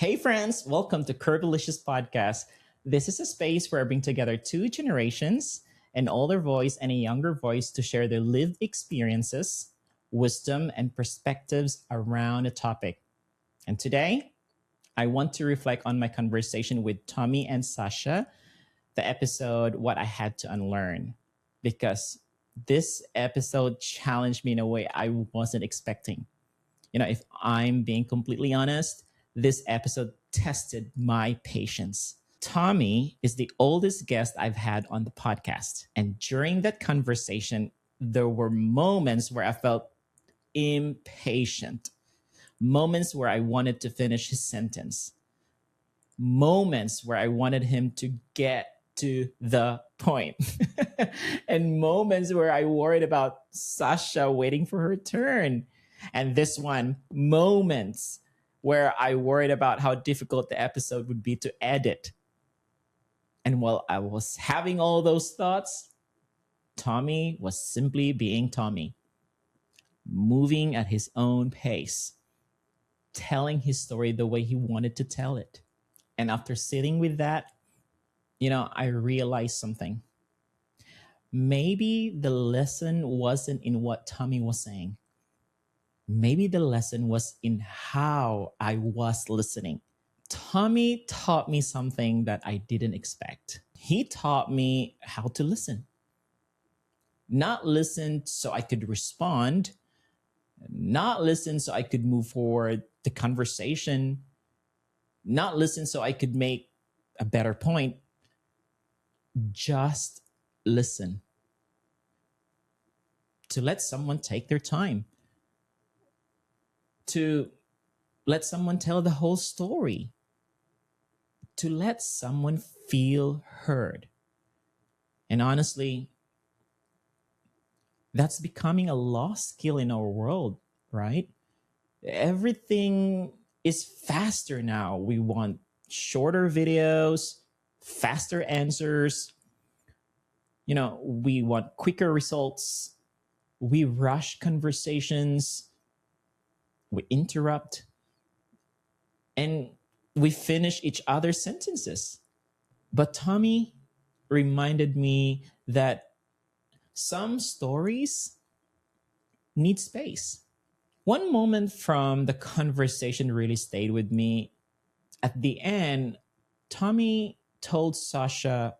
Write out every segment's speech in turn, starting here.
Hey, friends, welcome to Kirbylicious podcast. This is a space where I bring together two generations, an older voice and a younger voice, to share their lived experiences, wisdom, and perspectives around a topic. And today, I want to reflect on my conversation with Tommy and Sasha, the episode What I Had to Unlearn, because this episode challenged me in a way I wasn't expecting. If I'm being completely honest, this episode tested my patience. Tommy is the oldest guest I've had on the podcast. And during that conversation, there were moments where I felt impatient, moments where I wanted to finish his sentence, moments where I wanted him to get to the point, and moments where I worried about Sasha waiting for her turn. And this one, moments where I worried about how difficult the episode would be to edit. And while I was having all those thoughts, Tommy was simply being Tommy, moving at his own pace, telling his story the way he wanted to tell it. And after sitting with that, I realized something. Maybe the lesson wasn't in what Tommy was saying. Maybe the lesson was in how I was listening. Tommy taught me something that I didn't expect. He taught me how to listen. Not listen so I could respond, not listen so I could move forward the conversation, not listen so I could make a better point. Just listen. To let someone take their time. To let someone tell the whole story. To let someone feel heard. And honestly, that's becoming a lost skill in our world, right? Everything is faster now. We want shorter videos, faster answers. We want quicker results. We rush conversations. We interrupt. And we finish each other's sentences. But Tommy reminded me that some stories need space. One moment from the conversation really stayed with me. At the end, Tommy told Sasha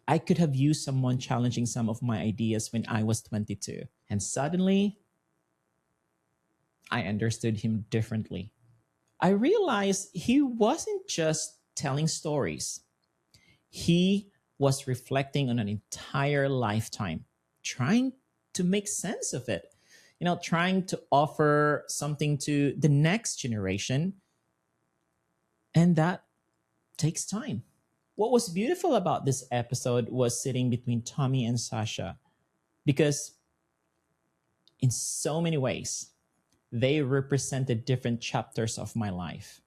I could have used someone challenging some of my ideas when I was 22. And suddenly, I understood him differently. I realized he wasn't just telling stories. He was reflecting on an entire lifetime, trying to make sense of it, trying to offer something to the next generation. And that takes time. What was beautiful about this episode was sitting between Tommy and Sasha, because in so many ways, they represented different chapters of my life.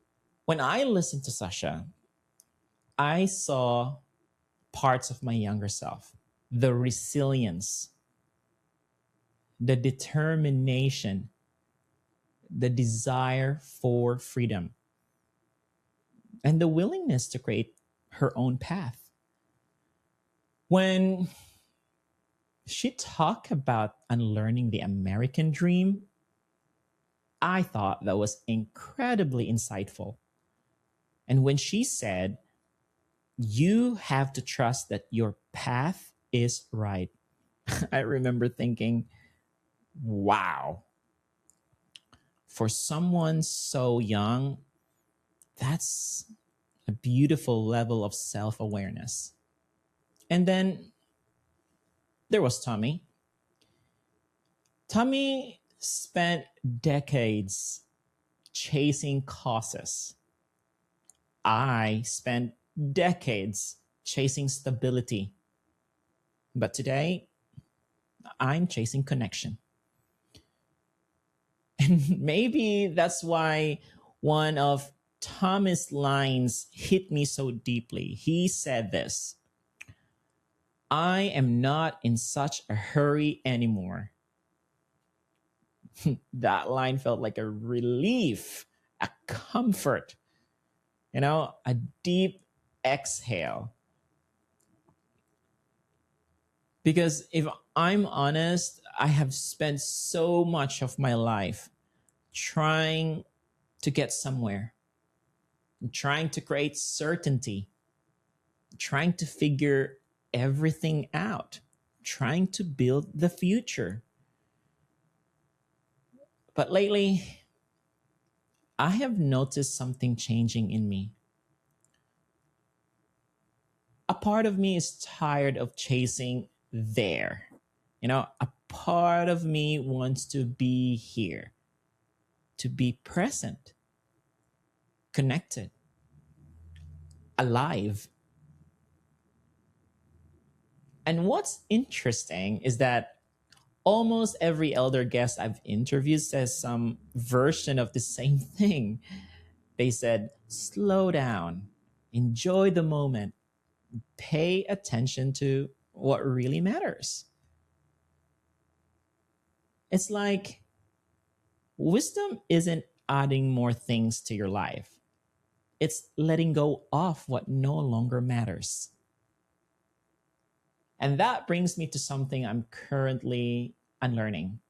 When I listened to Sasha, I saw parts of my younger self, the resilience, the determination, the desire for freedom, and the willingness to create her own path. When she talked about unlearning the American dream, I thought that was incredibly insightful. And when she said, you have to trust that your path is right, I remember thinking, wow, for someone so young, that's a beautiful level of self-awareness. And then there was Tommy. Tommy spent decades chasing causes. I spent decades chasing stability. But today, I'm chasing connection. And maybe that's why one of Tommy's lines hit me so deeply. He said this: I am not in such a hurry anymore. That line felt like a relief, a comfort. A deep exhale. Because if I'm honest, I have spent so much of my life trying to get somewhere, trying to create certainty, trying to figure everything out, trying to build the future. But lately, I have noticed something changing in me. A part of me is tired of chasing there. A part of me wants to be here, to be present, connected, alive. And what's interesting is that almost every elder guest I've interviewed says some version of the same thing. They said, slow down, enjoy the moment, pay attention to what really matters. It's like wisdom isn't adding more things to your life, it's letting go of what no longer matters. And that brings me to something I'm currently unlearning.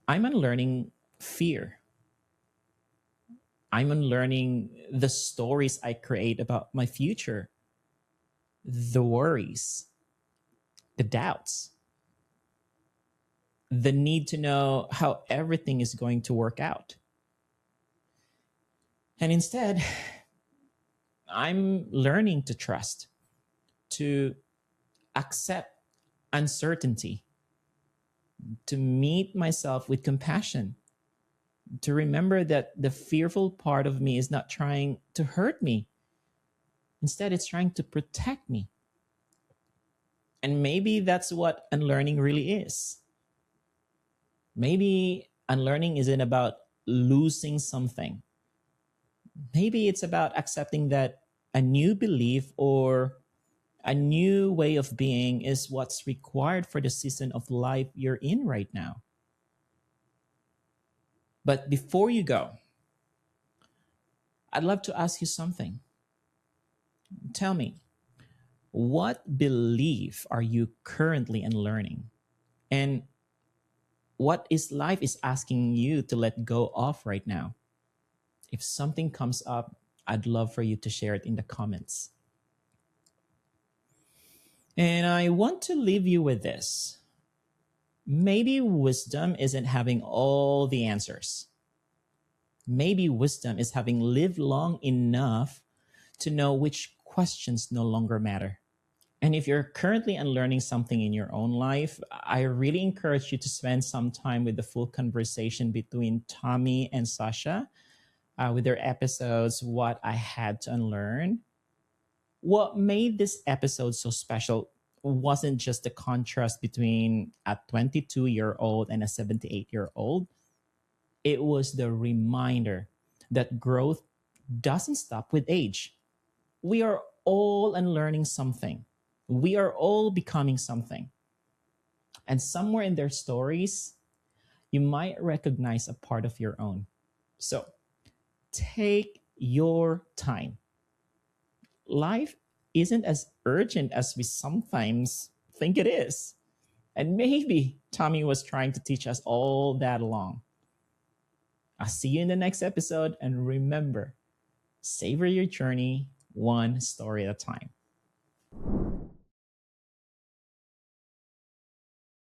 I'm unlearning fear. I'm unlearning the stories I create about my future, the worries, the doubts, the need to know how everything is going to work out. And instead, I'm learning to trust, to accept uncertainty, to meet myself with compassion, to remember that the fearful part of me is not trying to hurt me. Instead, it's trying to protect me. And maybe that's what unlearning really is. Maybe unlearning isn't about losing something. Maybe it's about accepting that a new belief or a new way of being is what's required for the season of life you're in right now. But before you go, I'd love to ask you something. Tell me, what belief are you currently unlearning? And what is life is asking you to let go of right now? If something comes up, I'd love for you to share it in the comments. And I want to leave you with this. Maybe wisdom isn't having all the answers. Maybe wisdom is having lived long enough to know which questions no longer matter. And if you're currently unlearning something in your own life, I really encourage you to spend some time with the full conversation between Tommy and Sasha with their episodes, What I Had to Unlearn. What made this episode so special wasn't just the contrast between a 22-year-old and a 78-year-old. It was the reminder that growth doesn't stop with age. We are all unlearning something. We are all becoming something. And somewhere in their stories, you might recognize a part of your own. So take your time. Life isn't as urgent as we sometimes think it is. And maybe Tommy was trying to teach us all that along. I'll see you in the next episode. And remember, savor your journey one story at a time.